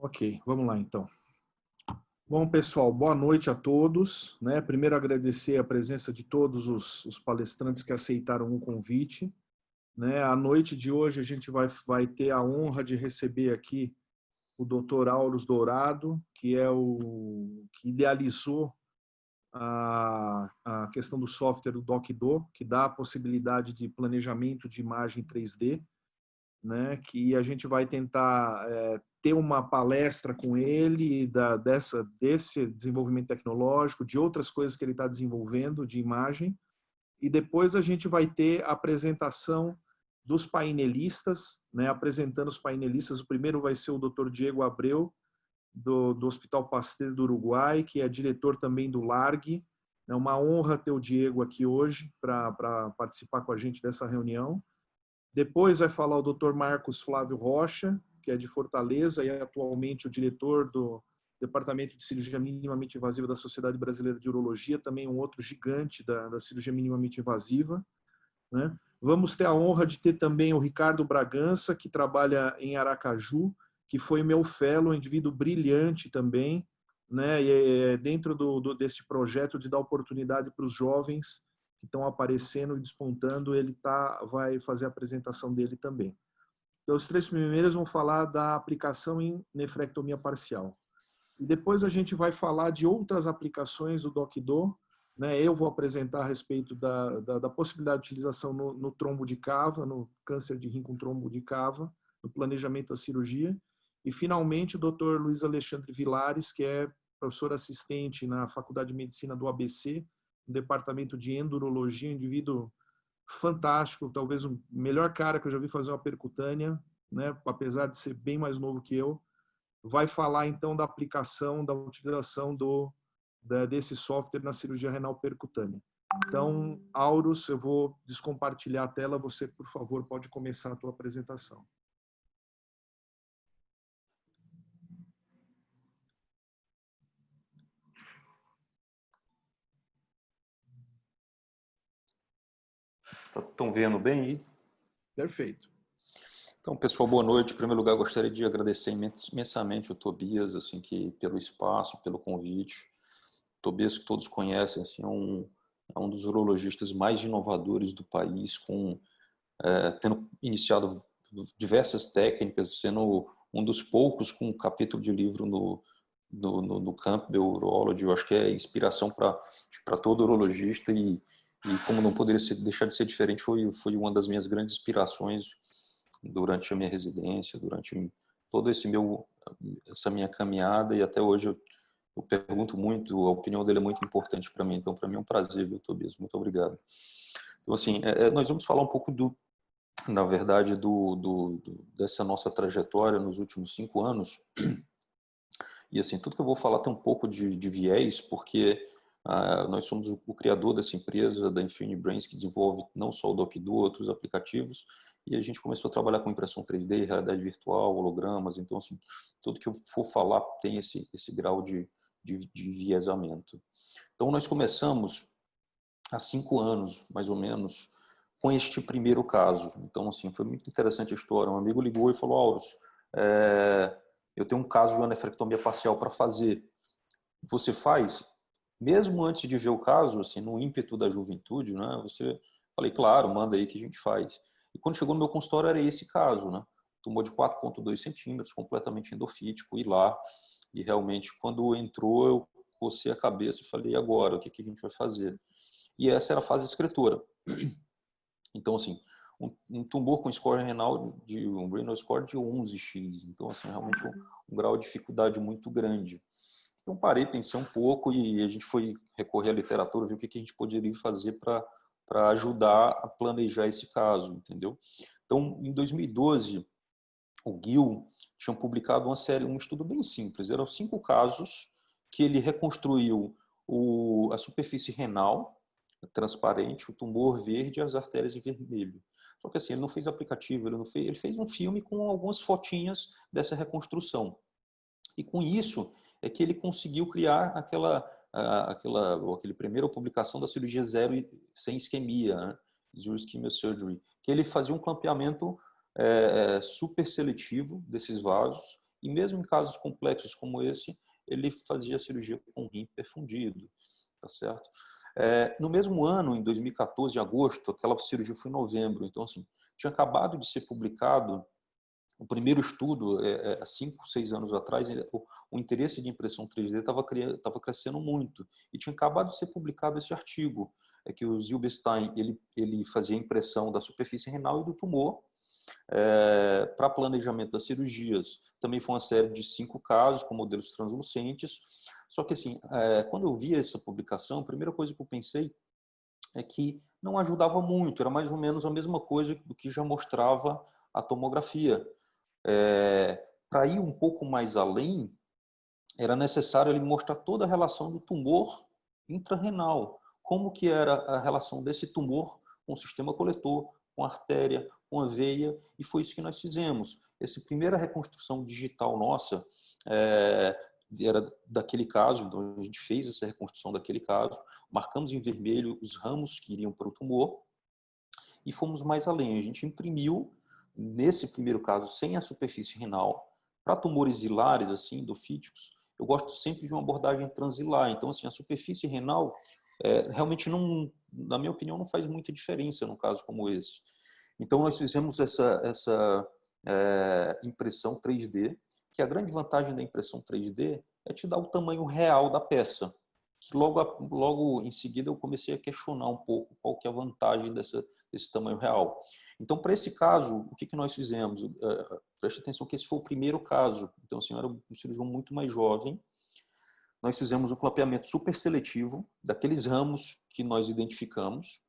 Ok, vamos lá então. Bom, pessoal, boa noite a todos. Primeiro, agradecer a presença de todos os palestrantes que aceitaram o convite. À noite de hoje, a gente vai ter a honra de receber aqui o Dr. Aurus Dourado, que é o que idealizou a questão do software do DocDo, que dá a possibilidade de planejamento de imagem 3D, que a gente vai tentar ter uma palestra com ele desse desenvolvimento tecnológico, de outras coisas que ele está desenvolvendo de imagem, e depois a gente vai ter a apresentação dos painelistas, apresentando os painelistas. O primeiro vai ser o Dr. Diego Abreu, do Hospital Pasteur do Uruguai, que é diretor também do LARG. É uma honra ter o Diego aqui hoje para participar com a gente dessa reunião. Depois vai falar o Dr. Marcos Flávio Rocha, que é de Fortaleza e é atualmente o diretor do Departamento de Cirurgia Minimamente Invasiva da Sociedade Brasileira de Urologia, também um outro gigante da cirurgia minimamente invasiva. Vamos ter a honra de ter também o Ricardo Bragança, que trabalha em Aracaju, que foi meu fellow, um indivíduo brilhante também, e dentro desse projeto de dar oportunidade para os jovens que estão aparecendo e despontando, ele vai fazer a apresentação dele também. Então, os três primeiros vão falar da aplicação em nefrectomia parcial. E depois a gente vai falar de outras aplicações do DocDo. Eu vou apresentar a respeito da possibilidade de utilização no trombo de cava, no câncer de rim com trombo de cava, no planejamento da cirurgia. E, finalmente, o Dr. Luiz Alexandre Vilares, que é professor assistente na Faculdade de Medicina do ABC, no Departamento de Endurologia, um indivíduo fantástico, talvez o melhor cara que eu já vi fazer uma percutânea, apesar de ser bem mais novo que eu. Vai falar, então, da aplicação, da utilização desse software na cirurgia renal percutânea. Então, Aurus, eu vou descompartilhar a tela. Você, por favor, pode começar a tua apresentação. Estão vendo bem aí? Perfeito. Então, pessoal, boa noite. Em primeiro lugar, gostaria de agradecer imensamente o Tobias, assim, pelo espaço, pelo convite. O Tobias, que todos conhecem, assim, é um dos urologistas mais inovadores do país, tendo iniciado diversas técnicas, sendo um dos poucos com um capítulo de livro no Campbell Urology. Eu acho que é inspiração para todo urologista e como não poderia deixar de ser diferente, foi uma das minhas grandes inspirações durante a minha residência, durante todo essa minha caminhada, e até hoje eu pergunto muito, a opinião dele é muito importante para mim. Então, para mim é um prazer, viu, Tobias? Muito obrigado. Então, assim, nós vamos falar um pouco na verdade, dessa nossa trajetória nos últimos 5 anos. E, assim, tudo que eu vou falar tem um pouco de viés, porque nós somos o criador dessa empresa, da Infinity Brains, que desenvolve não só o DocDo, outros aplicativos, e a gente começou a trabalhar com impressão 3D, realidade virtual, hologramas. Então, assim, tudo que eu for falar tem esse grau de viesamento. Então, nós começamos há 5 anos, mais ou menos, com este primeiro caso. Então, assim, foi muito interessante a história. Um amigo ligou e falou: Aurus, eu tenho um caso de uma nefrectomia parcial para fazer. Você faz? Mesmo antes de ver o caso, assim, no ímpeto da juventude, né? Falei, claro, manda aí que a gente faz. E quando chegou no meu consultório era esse caso, né? Tumor de 4,2 centímetros, completamente endofítico, e lá. E realmente, quando entrou, eu cocei a cabeça e falei: e agora? O que a gente vai fazer? E essa era a fase escritora. Então, assim, um tumor com score renal, um renal score de 11x. Então, assim, realmente um grau de dificuldade muito grande. Então, parei, pensei um pouco e a gente foi recorrer à literatura, ver o que a gente poderia fazer para ajudar a planejar esse caso, entendeu? Então, em 2012, o Gil tinha publicado um estudo bem simples. Eram 5 casos que ele reconstruiu a superfície renal transparente, o tumor verde e as artérias em vermelho. Só que, assim, ele não fez aplicativo, ele fez um filme com algumas fotinhas dessa reconstrução. E com isso é que ele conseguiu criar aquele primeira publicação da cirurgia zero sem isquemia, né? Zero Ischemia Surgery, que ele fazia um clampeamento super seletivo desses vasos E mesmo em casos complexos como esse, ele fazia a cirurgia com rim perfundido, tá certo? No mesmo ano, em 2014, em agosto, aquela cirurgia foi em novembro, então assim, tinha acabado de ser publicado o primeiro estudo, há 5, 6 anos atrás, o interesse de impressão 3D estava crescendo muito. E tinha acabado de ser publicado esse artigo, que o Zilberstein ele fazia a impressão da superfície renal e do tumor para planejamento das cirurgias. Também foi uma série de 5 casos com modelos translucentes. Só que, assim, quando eu vi essa publicação, a primeira coisa que eu pensei é que não ajudava muito, era mais ou menos a mesma coisa do que já mostrava a tomografia. Para ir um pouco mais além, era necessário ele mostrar toda a relação do tumor intrarrenal, como que era a relação desse tumor com o sistema coletor, com a artéria, com a veia, e foi isso que nós fizemos. Essa primeira reconstrução digital nossa era daquele caso, então a gente fez essa reconstrução daquele caso, marcamos em vermelho os ramos que iriam para o tumor e fomos mais além. A gente imprimiu, nesse primeiro caso, sem a superfície renal, para tumores hilares, assim, endofíticos, eu gosto sempre de uma abordagem transilar. Então, assim, a superfície renal realmente não, na minha opinião, não faz muita diferença num caso como esse. Então, nós fizemos essa impressão 3D, que a grande vantagem da impressão 3D é te dar o tamanho real da peça. Que logo em seguida eu comecei a questionar um pouco qual que é a vantagem desse tamanho real. Então, para esse caso, o que nós fizemos? Preste atenção que esse foi o primeiro caso. Então, assim, eu era um cirurgião muito mais jovem. Nós fizemos um clapeamento super seletivo daqueles ramos que nós identificamos.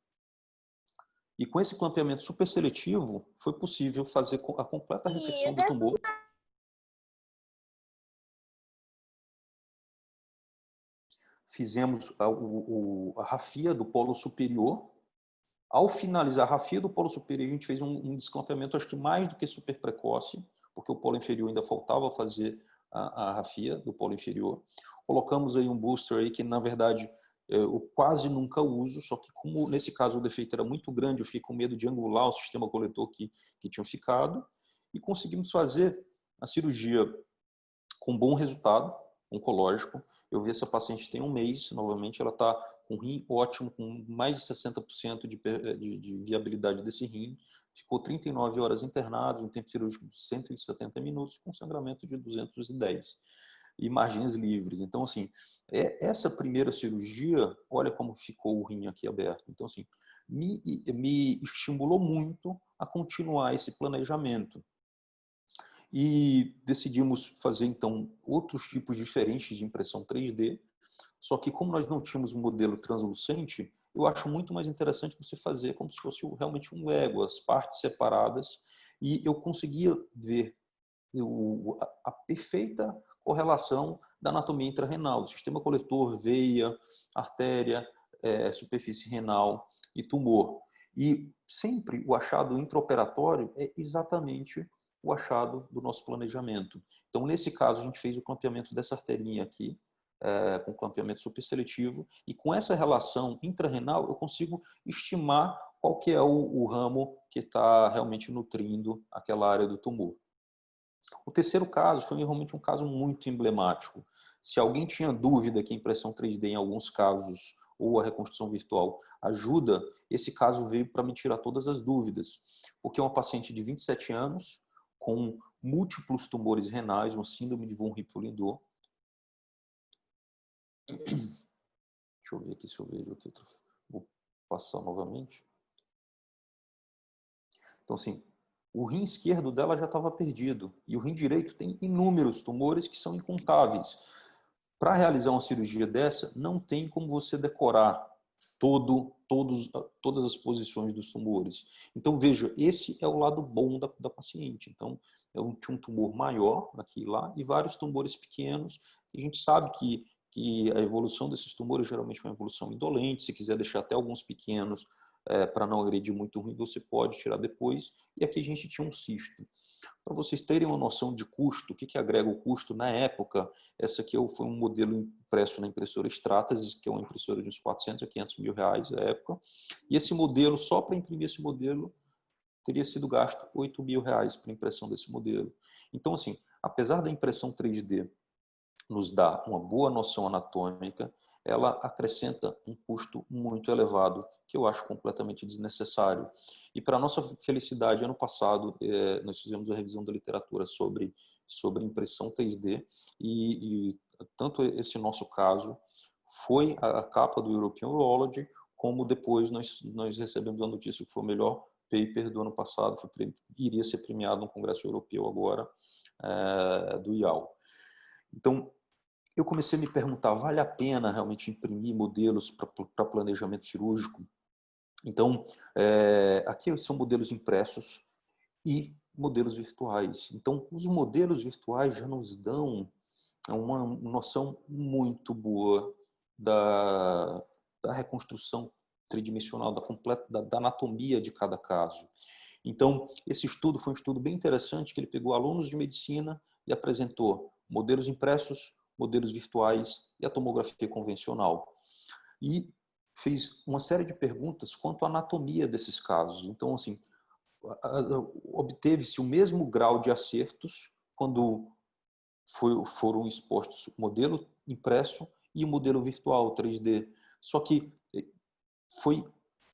E com esse clapeamento super seletivo, foi possível fazer a completa ressecção do tumor. Fizemos a rafia do polo superior. Ao finalizar a rafia do polo superior, a gente fez um desclapeamento, acho que mais do que super precoce, porque o polo inferior ainda faltava fazer a rafia do polo inferior. Colocamos aí um booster aí que, na verdade, eu quase nunca uso, só que como nesse caso o defeito era muito grande, eu fiquei com medo de angular o sistema coletor que tinha ficado, e conseguimos fazer a cirurgia com bom resultado oncológico. Eu vi essa paciente tem um mês, novamente, ela está com rim ótimo, com mais de 60% de viabilidade desse rim. Ficou 39 horas internado, um tempo cirúrgico de 170 minutos, com sangramento de 210 e margens livres. Então, assim, essa primeira cirurgia, olha como ficou o rim aqui aberto. Então, assim, me estimulou muito a continuar esse planejamento. E decidimos fazer, então, outros tipos diferentes de impressão 3D, só que como nós não tínhamos um modelo translucente, eu acho muito mais interessante você fazer como se fosse realmente um Lego, as partes separadas, e eu conseguia ver a perfeita correlação da anatomia intrarrenal, do sistema coletor, veia, artéria, superfície renal e tumor. E sempre o achado intraoperatório é exatamente o achado do nosso planejamento. Então, nesse caso, a gente fez o clampeamento dessa arterinha aqui, com clampeamento superseletivo, e com essa relação intrarrenal eu consigo estimar qual que é o ramo que está realmente nutrindo aquela área do tumor. O terceiro caso foi realmente um caso muito emblemático. Se alguém tinha dúvida que a impressão 3D em alguns casos ou a reconstrução virtual ajuda, esse caso veio para me tirar todas as dúvidas, porque é uma paciente de 27 anos, com múltiplos tumores renais, uma síndrome de von Hippel-Lindau. Deixa eu ver aqui se eu vejo aqui. Vou passar novamente. Então, assim, o rim esquerdo dela já estava perdido e o rim direito tem inúmeros tumores que são incontáveis. Para realizar uma cirurgia dessa, não tem como você decorar todas as posições dos tumores. Então, veja, esse é o lado bom da paciente. Então, eu tinha um tumor maior aqui e lá e vários tumores pequenos. E a gente sabe que a evolução desses tumores geralmente é uma evolução indolente. Se quiser deixar até alguns pequenos para não agredir muito ruim, você pode tirar depois. E aqui a gente tinha um cisto. Para vocês terem uma noção de custo, o que agrega o custo na época, essa aqui foi um modelo impresso na impressora Stratasys, que é uma impressora de uns 400 a 500 mil reais na época. E esse modelo, só para imprimir esse modelo, teria sido gasto 8 mil reais para impressão desse modelo. Então, assim, apesar da impressão 3D nos dar uma boa noção anatômica, ela acrescenta um custo muito elevado, que eu acho completamente desnecessário. E, para nossa felicidade, ano passado, nós fizemos a revisão da literatura sobre impressão 3D e tanto esse nosso caso foi a capa do European Urology, como depois nós recebemos a notícia que foi o melhor paper do ano passado, iria ser premiado no Congresso Europeu agora, do IAU. Então, eu comecei a me perguntar, vale a pena realmente imprimir modelos para planejamento cirúrgico? Então, aqui são modelos impressos e modelos virtuais. Então, os modelos virtuais já nos dão uma noção muito boa da reconstrução tridimensional, da anatomia de cada caso. Então, esse estudo foi um estudo bem interessante, que ele pegou alunos de medicina e apresentou modelos impressos, modelos virtuais e a tomografia convencional. E fez uma série de perguntas quanto à anatomia desses casos. Então, assim, obteve-se o mesmo grau de acertos quando foram expostos o modelo impresso e o modelo virtual 3D. Só que foi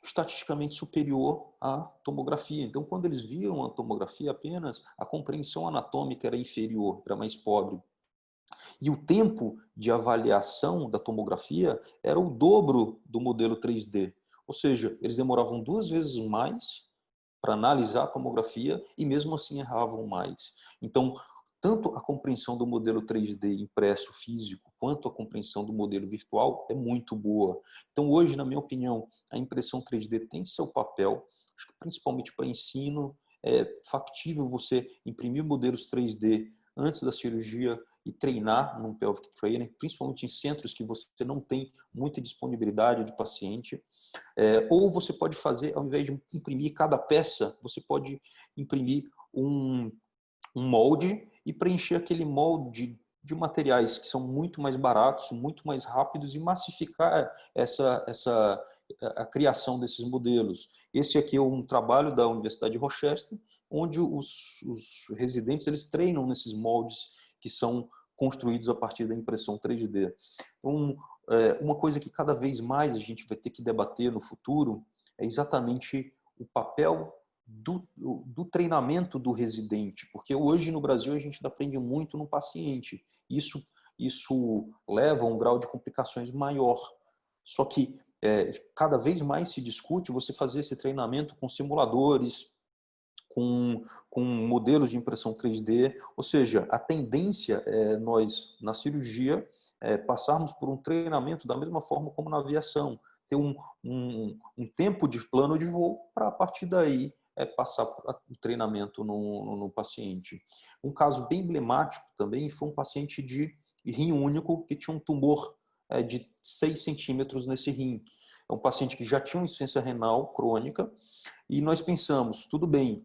estatisticamente superior à tomografia. Então, quando eles viam a tomografia apenas, a compreensão anatômica era inferior, era mais pobre. E o tempo de avaliação da tomografia era o dobro do modelo 3D. Ou seja, eles demoravam 2 vezes mais para analisar a tomografia e mesmo assim erravam mais. Então, tanto a compreensão do modelo 3D impresso físico quanto a compreensão do modelo virtual é muito boa. Então, hoje, na minha opinião, a impressão 3D tem seu papel, acho que principalmente para ensino. É factível você imprimir modelos 3D antes da cirurgia e treinar num pelvic training, principalmente em centros que você não tem muita disponibilidade de paciente. Ou você pode fazer, ao invés de imprimir cada peça, você pode imprimir um molde e preencher aquele molde de materiais que são muito mais baratos, muito mais rápidos e massificar a criação desses modelos. Esse aqui é um trabalho da Universidade de Rochester, onde os residentes eles treinam nesses moldes que são construídos a partir da impressão 3D. Então, uma coisa que cada vez mais a gente vai ter que debater no futuro é exatamente o papel do treinamento do residente, porque hoje no Brasil a gente aprende muito no paciente. Isso leva a um grau de complicações maior. Só que cada vez mais se discute você fazer esse treinamento com simuladores, com modelos de impressão 3D, ou seja, a tendência é nós, na cirurgia, passarmos por um treinamento da mesma forma como na aviação, ter um tempo de plano de voo para, a partir daí, passar o treinamento no paciente. Um caso bem emblemático também foi um paciente de rim único que tinha um tumor de 6 centímetros nesse rim. É um paciente que já tinha uma insuficiência renal crônica e nós pensamos, tudo bem,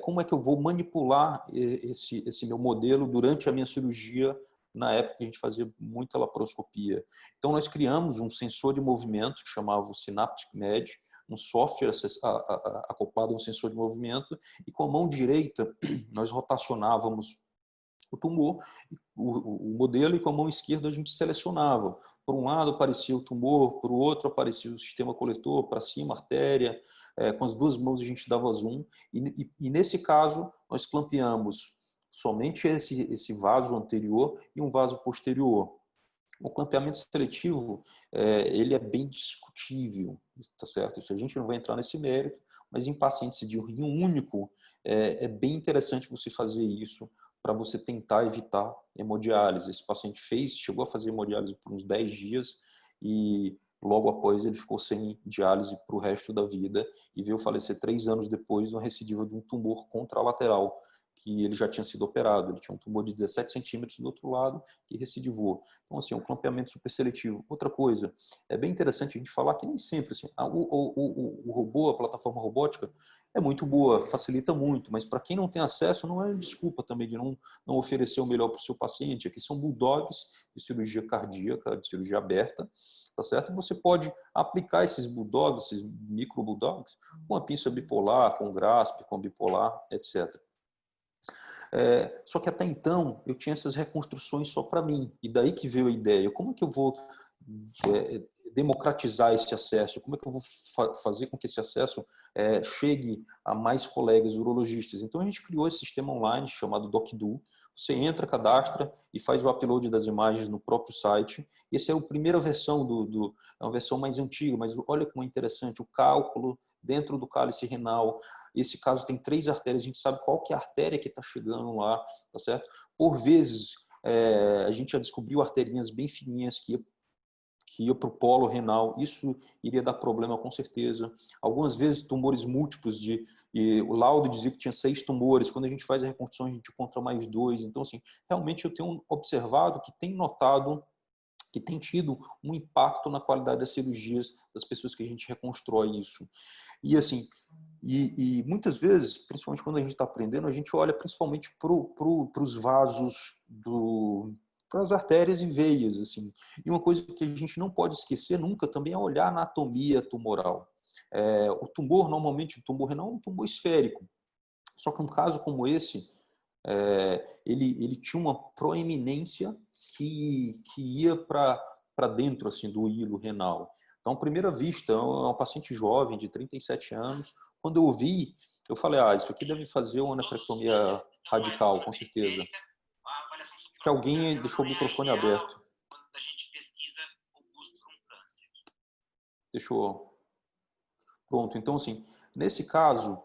como é que eu vou manipular esse meu modelo durante a minha cirurgia? Na época a gente fazia muita laparoscopia. Então nós criamos um sensor de movimento que chamava o Synaptic Med, um software acoplado a um sensor de movimento, e com a mão direita nós rotacionávamos o tumor, o modelo, e com a mão esquerda a gente selecionava. Por um lado aparecia o tumor, por outro aparecia o sistema coletor, para cima a artéria. Com as 2 mãos a gente dava zoom, e nesse caso nós clampeamos somente esse vaso anterior e um vaso posterior. O clampeamento seletivo, ele é bem discutível, tá certo? Isso a gente não vai entrar nesse mérito, mas em pacientes de rim único, é bem interessante você fazer isso para você tentar evitar hemodiálise. Esse paciente chegou a fazer hemodiálise por uns 10 dias e logo após ele ficou sem diálise para o resto da vida e veio falecer 3 anos depois de uma recidiva de um tumor contralateral, que ele já tinha sido operado. Ele tinha um tumor de 17 centímetros do outro lado que recidivou. Então, assim, um clampeamento superseletivo. Outra coisa, é bem interessante a gente falar que nem sempre, assim, o robô, a plataforma robótica, é muito boa, facilita muito, mas para quem não tem acesso, não é desculpa também de não oferecer o melhor para o seu paciente. Aqui são bulldogs de cirurgia cardíaca, de cirurgia aberta, tá certo? Você pode aplicar esses bulldogs, esses micro bulldogs, com a pinça bipolar, com grasp, com bipolar, etc. Só que até então eu tinha essas reconstruções só para mim. E daí que veio a ideia. Como é que eu vou democratizar esse acesso? Como é que eu vou fazer com que esse acesso chegue a mais colegas urologistas? Então a gente criou esse sistema online chamado DocDo. Você entra, cadastra e faz o upload das imagens no próprio site. Essa é a primeira versão é uma versão mais antiga, mas olha como é interessante o cálculo dentro do cálice renal. Esse caso tem 3 artérias, a gente sabe qual que é a artéria que está chegando lá, tá certo? Por vezes, a gente já descobriu arterinhas bem fininhas que ia para o polo renal, isso iria dar problema com certeza. Algumas vezes tumores múltiplos, e o laudo dizia que tinha 6 tumores, quando a gente faz a reconstrução a gente encontra mais 2. Então, assim, realmente eu tenho observado que tem notado que tem tido um impacto na qualidade das cirurgias das pessoas que a gente reconstrói isso. E assim, e muitas vezes, principalmente quando a gente está aprendendo, a gente olha principalmente para os vasos para as artérias e veias, assim. E uma coisa que a gente não pode esquecer nunca também é olhar a anatomia tumoral. O tumor, normalmente, o tumor renal é um tumor esférico. Só que um caso como esse, ele tinha uma proeminência que ia para dentro assim, do hilo renal. Então, à primeira vista, é um paciente jovem, de 37 anos. Quando eu vi, eu falei, isso aqui deve fazer uma nefrectomia radical, com certeza. Que alguém deixou o microfone aberto. Deixou. Pronto. Então, assim, nesse caso,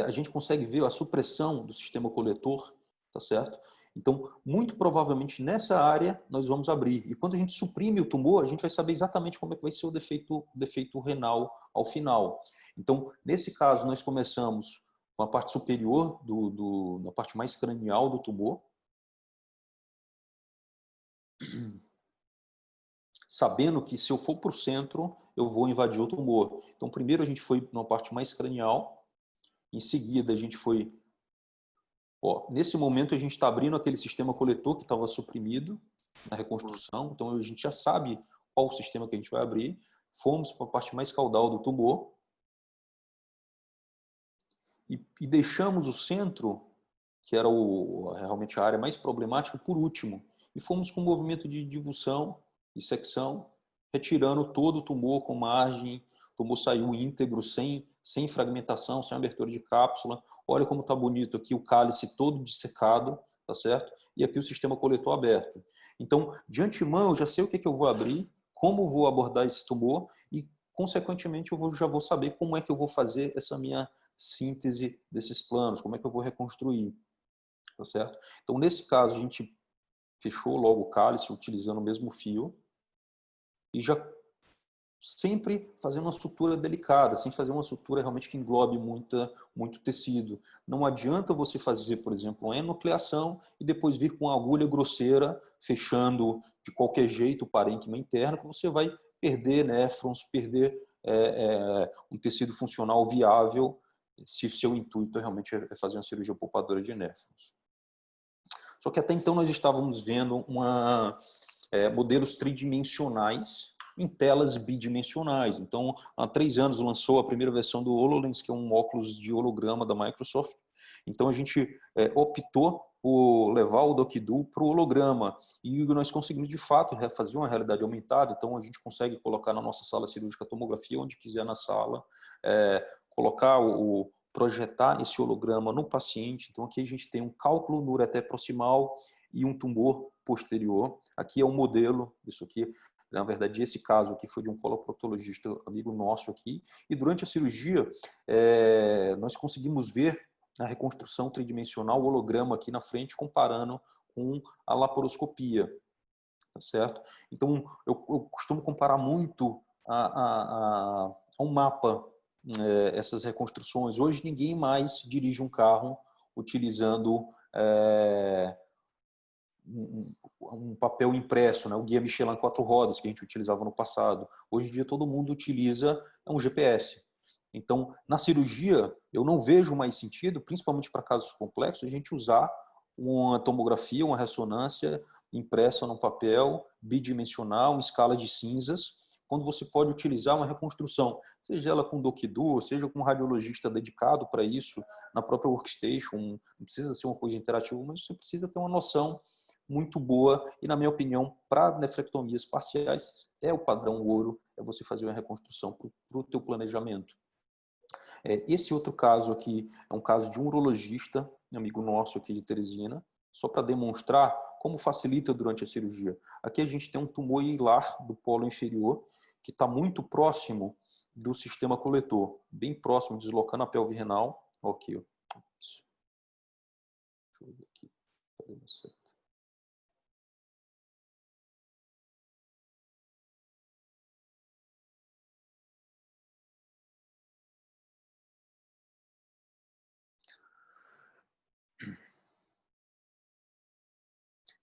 a gente consegue ver a supressão do sistema coletor, tá certo? Então, muito provavelmente nessa área nós vamos abrir. E quando a gente suprime o tumor, a gente vai saber exatamente como é que vai ser o defeito renal ao final. Então, nesse caso, nós começamos com a parte superior, na parte mais cranial do tumor, sabendo que se eu for para o centro, eu vou invadir o tumor. Então, primeiro a gente foi na parte mais cranial, em seguida a gente foi... nesse momento a gente está abrindo aquele sistema coletor que estava suprimido na reconstrução, então a gente já sabe qual o sistema que a gente vai abrir. Fomos para a parte mais caudal do tumor e deixamos o centro, que era realmente a área mais problemática, por último. E fomos com um movimento de divulsão e secção, retirando todo o tumor com margem. O tumor saiu íntegro, sem fragmentação, sem abertura de cápsula. Olha como está bonito aqui o cálice todo dissecado, tá certo? E aqui o sistema coletor aberto. Então, de antemão, eu já sei o que eu vou abrir, como vou abordar esse tumor e, consequentemente, já vou saber como é que eu vou fazer essa minha síntese desses planos, como é que eu vou reconstruir, tá certo? Então, nesse caso, a gente fechou logo o cálice utilizando o mesmo fio e já sempre fazendo uma sutura delicada, sem fazer uma sutura realmente que englobe muito tecido. Não adianta você fazer, por exemplo, uma enucleação e depois vir com uma agulha grosseira, fechando de qualquer jeito o parênquima interno, que você vai perder néfrons, perder um tecido funcional viável, se o seu intuito realmente é fazer uma cirurgia poupadora de néfrons. Só que até então nós estávamos vendo modelos tridimensionais em telas bidimensionais. Então, há 3 anos lançou a primeira versão do HoloLens, que é um óculos de holograma da Microsoft. Então, a gente optou por levar o DocDo para o holograma. E nós conseguimos, de fato, fazer uma realidade aumentada. Então, a gente consegue colocar na nossa sala cirúrgica a tomografia onde quiser na sala, projetar esse holograma no paciente. Então, aqui a gente tem um cálculo no ureter proximal e um tumor posterior. Aqui é um modelo, isso aqui, na verdade, esse caso aqui foi de um coloproctologista amigo nosso aqui. E durante a cirurgia, nós conseguimos ver a reconstrução tridimensional, o holograma aqui na frente, comparando com a laparoscopia, tá certo? Então, eu costumo comparar muito a um mapa essas reconstruções. Hoje ninguém mais dirige um carro utilizando um papel impresso, né? O guia Michelin 4 rodas que a gente utilizava no passado. Hoje em dia todo mundo utiliza um GPS. Então, na cirurgia, eu não vejo mais sentido, principalmente para casos complexos, a gente usar uma tomografia, uma ressonância impressa no papel, bidimensional, em escala de cinzas, quando você pode utilizar uma reconstrução, seja ela com Dokido, seja com um radiologista dedicado para isso, na própria workstation, não precisa ser uma coisa interativa, mas você precisa ter uma noção muito boa e, na minha opinião, para nefrectomias parciais, é o padrão ouro, é você fazer uma reconstrução para o teu planejamento. Esse outro caso aqui é um caso de um urologista, amigo nosso aqui de Teresina, só para demonstrar como facilita durante a cirurgia. Aqui a gente tem um tumor hilar do polo inferior, que está muito próximo do sistema coletor, bem próximo, deslocando a pelve renal. Ok. Deixa eu ver aqui. Cadê você?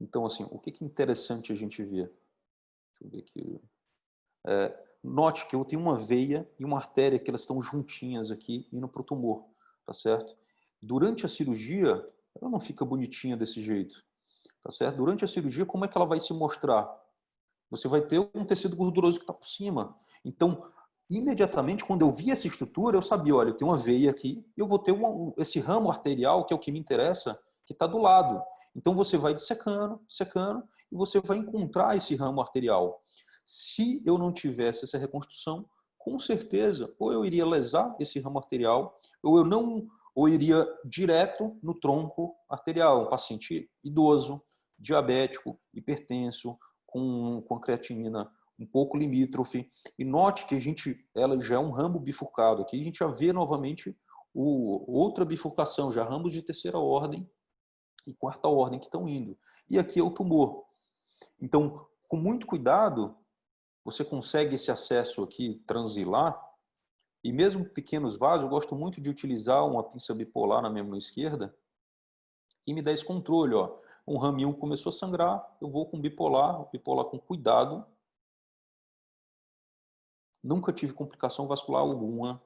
Então, assim, o que é interessante a gente ver? Deixa eu ver aqui. Note que eu tenho uma veia e uma artéria que elas estão juntinhas aqui, indo para o tumor, tá certo? Durante a cirurgia, ela não fica bonitinha desse jeito, tá certo? Durante a cirurgia, como é que ela vai se mostrar? Você vai ter um tecido gorduroso que está por cima. Então, imediatamente, quando eu vi essa estrutura, eu sabia, olha, eu tenho uma veia aqui, eu vou ter esse ramo arterial, que é o que me interessa, que está do lado. Então, você vai dissecando, dissecando, e você vai encontrar esse ramo arterial. Se eu não tivesse essa reconstrução, com certeza, ou eu iria lesar esse ramo arterial, ou iria direto no tronco arterial, um paciente idoso, diabético, hipertenso, com a creatinina um pouco limítrofe. E note que ela já é um ramo bifurcado. Aqui a gente já vê novamente outra bifurcação, já ramos de terceira ordem e quarta ordem que estão indo. E aqui é o tumor. Então, com muito cuidado, você consegue esse acesso aqui transilar, e mesmo pequenos vasos, eu gosto muito de utilizar uma pinça bipolar na minha mão esquerda, que me dá esse controle. Ó. Um raminho começou a sangrar, eu vou com bipolar com cuidado. Nunca tive complicação vascular alguma.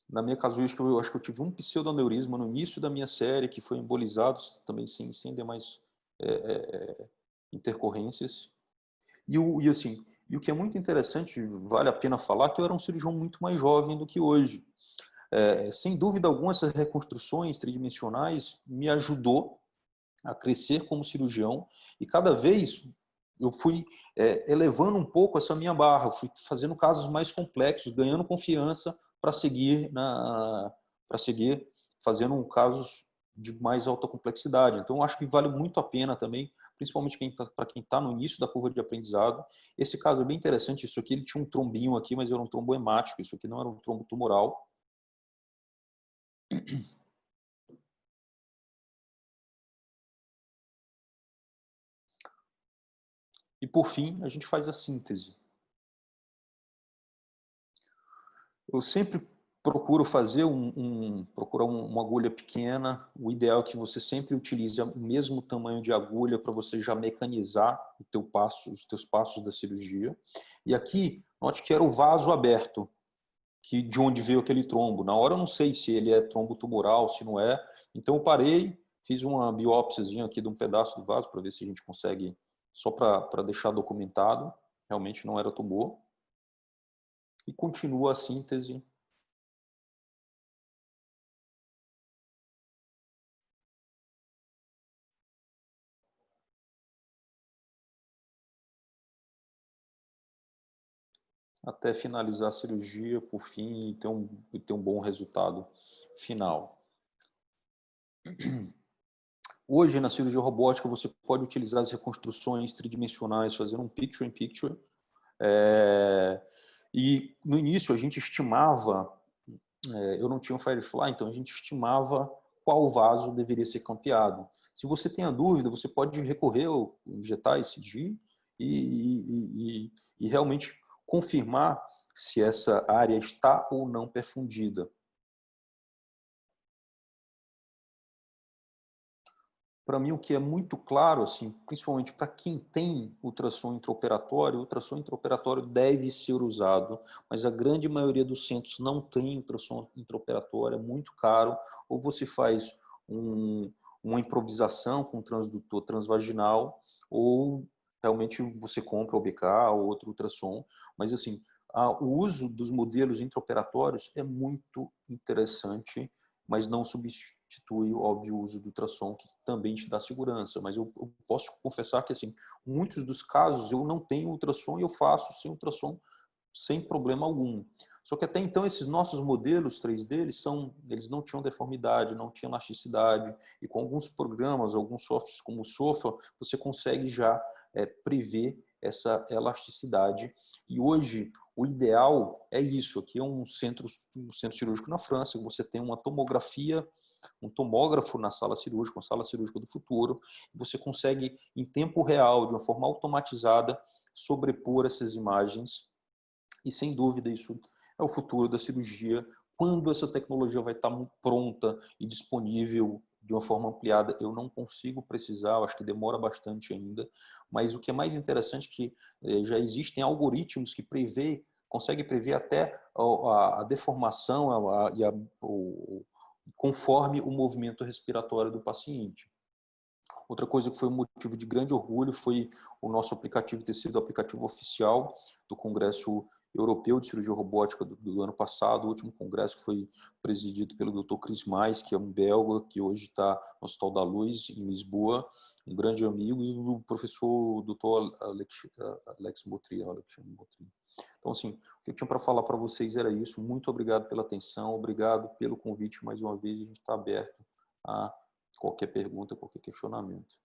Na minha casuística, eu acho que eu tive um pseudoneurisma no início da minha série, que foi embolizado, também sem demais intercorrências. E o que é muito interessante, vale a pena falar, que eu era um cirurgião muito mais jovem do que hoje. Sem dúvida alguma, essas reconstruções tridimensionais me ajudou a crescer como cirurgião, e cada vez eu fui elevando um pouco essa minha barra, eu fui fazendo casos mais complexos, ganhando confiança para seguir fazendo casos de mais alta complexidade. Então, eu acho que vale muito a pena também, principalmente para quem está no início da curva de aprendizado. Esse caso é bem interessante. Isso aqui, ele tinha um trombinho aqui, mas era um trombo hemático. Isso aqui não era um trombo tumoral. E, por fim, a gente faz a síntese. Eu sempre procuro fazer procurar uma agulha pequena. O ideal é que você sempre utilize o mesmo tamanho de agulha para você já mecanizar os teus passos da cirurgia. E aqui, note que era o vaso aberto, de onde veio aquele trombo. Na hora eu não sei se ele é trombo tumoral, se não é. Então eu parei, fiz uma biópsiazinha aqui de um pedaço do vaso para ver se a gente consegue, só para deixar documentado. Realmente não era tumor. E continua a síntese. Até finalizar a cirurgia, por fim, e ter um bom resultado final. Hoje, na cirurgia robótica, você pode utilizar as reconstruções tridimensionais, fazer um picture-in-picture. E no início a gente estimava, eu não tinha um Firefly, então a gente estimava qual vaso deveria ser campeado. Se você tem a dúvida, você pode recorrer ao injetar ICG e realmente confirmar se essa área está ou não perfundida. Para mim, o que é muito claro, assim, principalmente para quem tem ultrassom intraoperatório, o ultrassom intraoperatório deve ser usado, mas a grande maioria dos centros não tem ultrassom intraoperatório, é muito caro, ou você faz uma improvisação com transdutor transvaginal, ou realmente você compra o BK ou outro ultrassom. Mas, assim, o uso dos modelos intraoperatórios é muito interessante, mas não substitui, óbvio, o uso do ultrassom, que também te dá segurança. Mas eu posso confessar que, assim, muitos dos casos eu não tenho ultrassom e eu faço sem ultrassom sem problema algum. Só que até então esses nossos modelos 3D, eles não tinham deformidade, não tinham elasticidade, e com alguns programas, alguns softwares como o SOFA, você consegue já prever essa elasticidade. E hoje o ideal é isso. Aqui é um centro cirúrgico na França, você tem uma tomografia, um tomógrafo na sala cirúrgica, uma sala cirúrgica do futuro, e você consegue em tempo real, de uma forma automatizada, sobrepor essas imagens. E, sem dúvida, isso é o futuro da cirurgia. Quando essa tecnologia vai estar pronta e disponível de uma forma ampliada, eu não consigo precisar, eu acho que demora bastante ainda. Mas o que é mais interessante é que já existem algoritmos que conseguem prever até a deformação conforme o movimento respiratório do paciente. Outra coisa que foi um motivo de grande orgulho foi o nosso aplicativo ter sido o aplicativo oficial do Congresso Europeu de Cirurgia Robótica do ano passado, o último congresso que foi presidido pelo Dr. Chris Mais, que é um belga que hoje está no Hospital da Luz, em Lisboa, um grande amigo, e o professor Dr. Alex Motri. Então, assim, o que eu tinha para falar para vocês era isso. Muito obrigado pela atenção, obrigado pelo convite mais uma vez. A gente está aberto a qualquer pergunta, qualquer questionamento.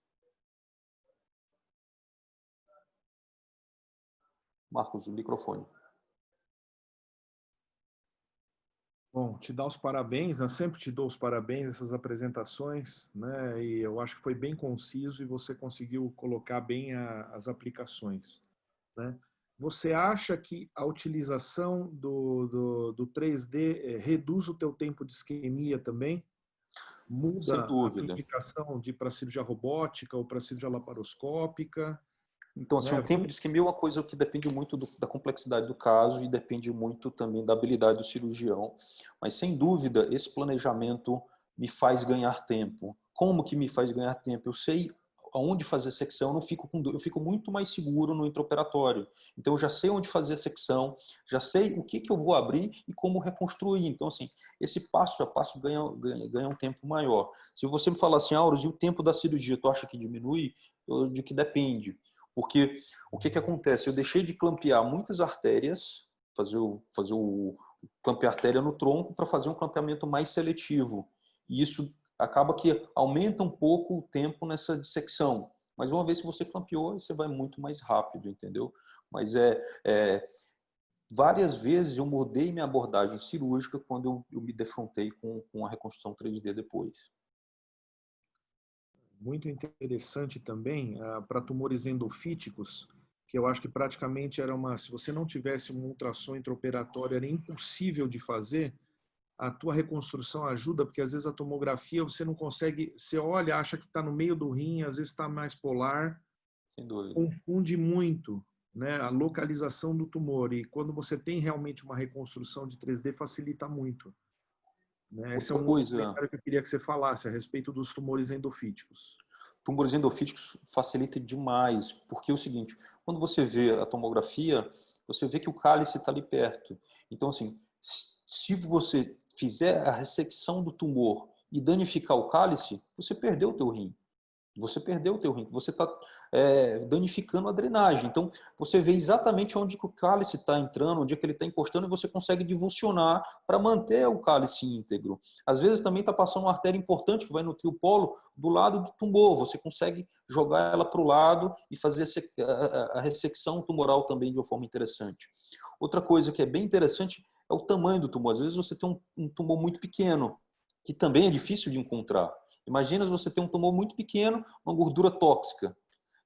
Marcos, o microfone. Bom, te dar os parabéns, eu sempre te dou os parabéns essas apresentações, né? E eu acho que foi bem conciso e você conseguiu colocar bem as aplicações, né? Você acha que a utilização do 3D reduz o teu tempo de isquemia também? Sem Muda a tua dúvida. indicação de para cirurgia robótica ou para cirurgia laparoscópica, Então, assim, né? o tempo de isquemia é uma coisa que depende muito da complexidade do caso e depende muito também da habilidade do cirurgião. Mas, sem dúvida, esse planejamento me faz ganhar tempo. Como que me faz ganhar tempo? Eu sei aonde fazer a secção, eu fico muito mais seguro no intraoperatório. Então, eu já sei onde fazer a secção, já sei o que eu vou abrir e como reconstruir. Então, assim, esse passo a passo ganha um tempo maior. Se você me falar assim, Auros, e o tempo da cirurgia, tu acha que diminui? Eu digo que depende. Porque o que acontece? Eu deixei de clampear muitas artérias, fazer o clampear artéria no tronco para fazer um clampeamento mais seletivo. E isso acaba que aumenta um pouco o tempo nessa dissecção. Mas uma vez que você clampeou, você vai muito mais rápido, entendeu? Mas várias vezes eu mudei minha abordagem cirúrgica quando eu me defrontei com a reconstrução 3D depois. Muito interessante também para tumores endofíticos, que eu acho que praticamente era se você não tivesse um ultrassom intraoperatório, era impossível de fazer. A tua reconstrução ajuda, porque às vezes a tomografia você não consegue, você olha, acha que está no meio do rim, às vezes está mais polar, Sem dúvida. confunde muito, né, a localização do tumor. E quando você tem realmente uma reconstrução de 3D, facilita muito. Né? Esse é Outra um outro coisa, comentário que eu queria que você falasse a respeito dos tumores endofíticos. tumores endofíticos facilita demais, porque é o seguinte, quando você vê a tomografia, você vê que o cálice está ali perto. Então, assim, se você fizer a ressecção do tumor e danificar o cálice, você perdeu o teu rim. Você perdeu o teu rim, você está danificando a drenagem. Então, você vê exatamente onde que o cálice está entrando, onde é que ele está encostando, e você consegue divulsionar para manter o cálice íntegro. Às vezes também está passando uma artéria importante que vai nutrir o polo do lado do tumor. Você consegue jogar ela para o lado e fazer a ressecção tumoral também de uma forma interessante. Outra coisa que é bem interessante é o tamanho do tumor. Às vezes você tem um tumor muito pequeno, que também é difícil de encontrar. Imagina se você tem um tumor muito pequeno, uma gordura tóxica.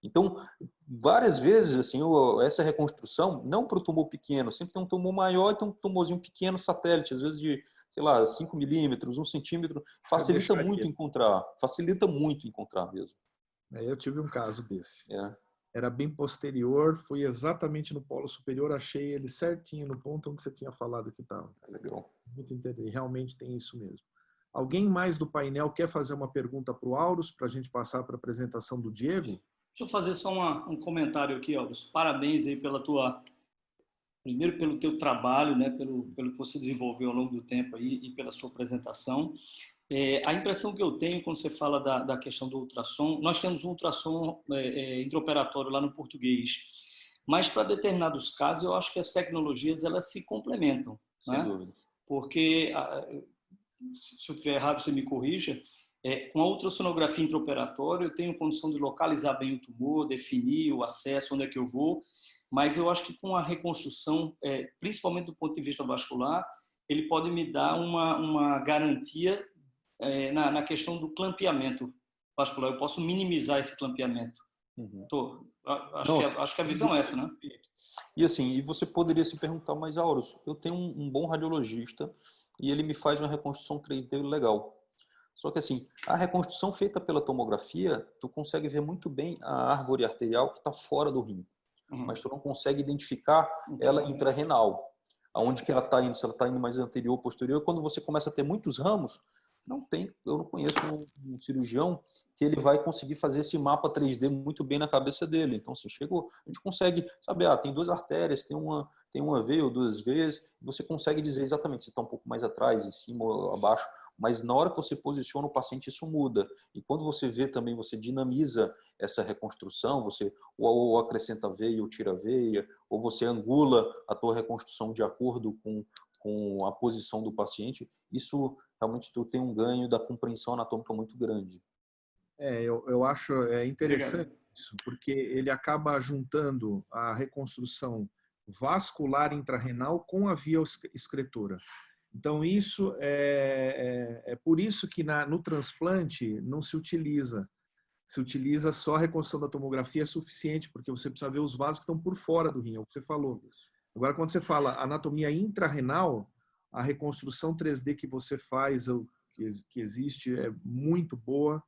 Então, várias vezes, assim, essa reconstrução, não para o tumor pequeno, sempre tem um tumor maior e tem um tumorzinho pequeno satélite, às vezes de, sei lá, 5 milímetros, 1 centímetro, facilita muito encontrar mesmo. Eu tive um caso desse. É. Era bem posterior, fui exatamente no polo superior, achei ele certinho no ponto onde você tinha falado que estava. Legal. Muito interessante, realmente tem isso mesmo. Alguém mais do painel quer fazer uma pergunta para o Auros, para a gente passar para a apresentação do Diego? Deixa eu fazer só um comentário aqui, Elvis. Parabéns aí primeiro pelo teu trabalho, né, pelo que você desenvolveu ao longo do tempo aí e pela sua apresentação. A impressão que eu tenho quando você fala da questão do ultrassom, nós temos um ultrassom intraoperatório lá no português, mas para determinados casos eu acho que as tecnologias elas se complementam, Sem né? dúvida. Porque, se eu estiver errado, você me corrija, com a ultrassonografia intraoperatória eu tenho condição de localizar bem o tumor, definir o acesso, onde é que eu vou, mas eu acho que com a reconstrução, principalmente do ponto de vista vascular, ele pode me dar uma garantia na questão do clampeamento vascular. Eu posso minimizar esse clampeamento. Uhum. Acho que a visão é essa, né? E assim, e você poderia se perguntar, mas Aurus, eu tenho um bom radiologista e ele me faz uma reconstrução 3D legal. Só que assim, a reconstrução feita pela tomografia, tu consegue ver muito bem a árvore arterial que está fora do rim, mas tu não consegue identificar ela intrarrenal. Aonde que ela está indo, se ela está indo mais anterior ou posterior. Quando você começa a ter muitos ramos, eu não conheço um cirurgião que ele vai conseguir fazer esse mapa 3D muito bem na cabeça dele. Então, se chegou, a gente consegue saber, tem duas artérias, tem uma veia ou duas veias, você consegue dizer exatamente se está um pouco mais atrás, em cima ou abaixo, mas na hora que você posiciona o paciente, isso muda. E quando você vê também, você dinamiza essa reconstrução, você ou acrescenta veia ou tira veia, ou você angula a tua reconstrução de acordo com a posição do paciente, isso realmente tu tem um ganho da compreensão anatômica muito grande. Eu acho interessante isso, porque ele acaba juntando a reconstrução vascular intrarrenal com a via excretora. Então, isso é por isso que no transplante não se utiliza. Se utiliza só a reconstrução da tomografia é suficiente, porque você precisa ver os vasos que estão por fora do rim, é o que você falou. Agora, quando você fala anatomia intrarrenal, a reconstrução 3D que você faz, que existe, é muito boa,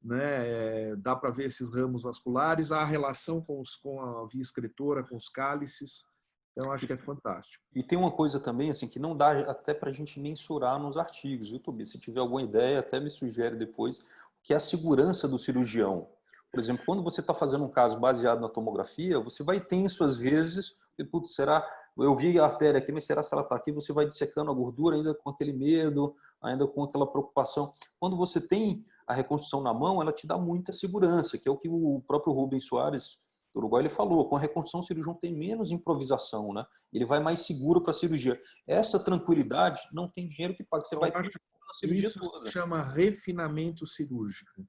né? Dá para ver esses ramos vasculares, a relação com a via excretora, com os cálices. Então, acho que é fantástico. E tem uma coisa também assim que não dá até para a gente mensurar nos artigos. YouTube, se tiver alguma ideia, até me sugere depois, que é a segurança do cirurgião. Por exemplo, quando você está fazendo um caso baseado na tomografia, você vai tenso às vezes, e, putz, será? Eu vi a artéria aqui, mas será se ela está aqui? Você vai dissecando a gordura ainda com aquele medo, ainda com aquela preocupação. Quando você tem a reconstrução na mão, ela te dá muita segurança, que é o que o próprio Rubens Soares do Uruguai ele falou. Com a reconstrução, o cirurgião tem menos improvisação, né? Ele vai mais seguro para a cirurgia. Essa tranquilidade não tem dinheiro que pague. Você vai ter na cirurgia isso toda. Se chama refinamento cirúrgico.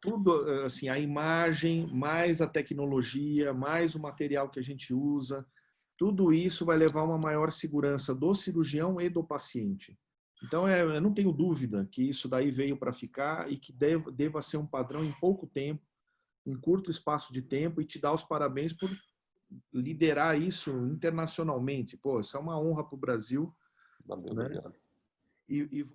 Tudo assim, a imagem, mais a tecnologia, mais o material que a gente usa, tudo isso vai levar a uma maior segurança do cirurgião e do paciente. Então, eu não tenho dúvida que isso daí veio para ficar e que deva ser um padrão em pouco tempo, em curto espaço de tempo, e te dar os parabéns por liderar isso internacionalmente. Pô, isso é uma honra para o Brasil. Valeu, Né? obrigado. E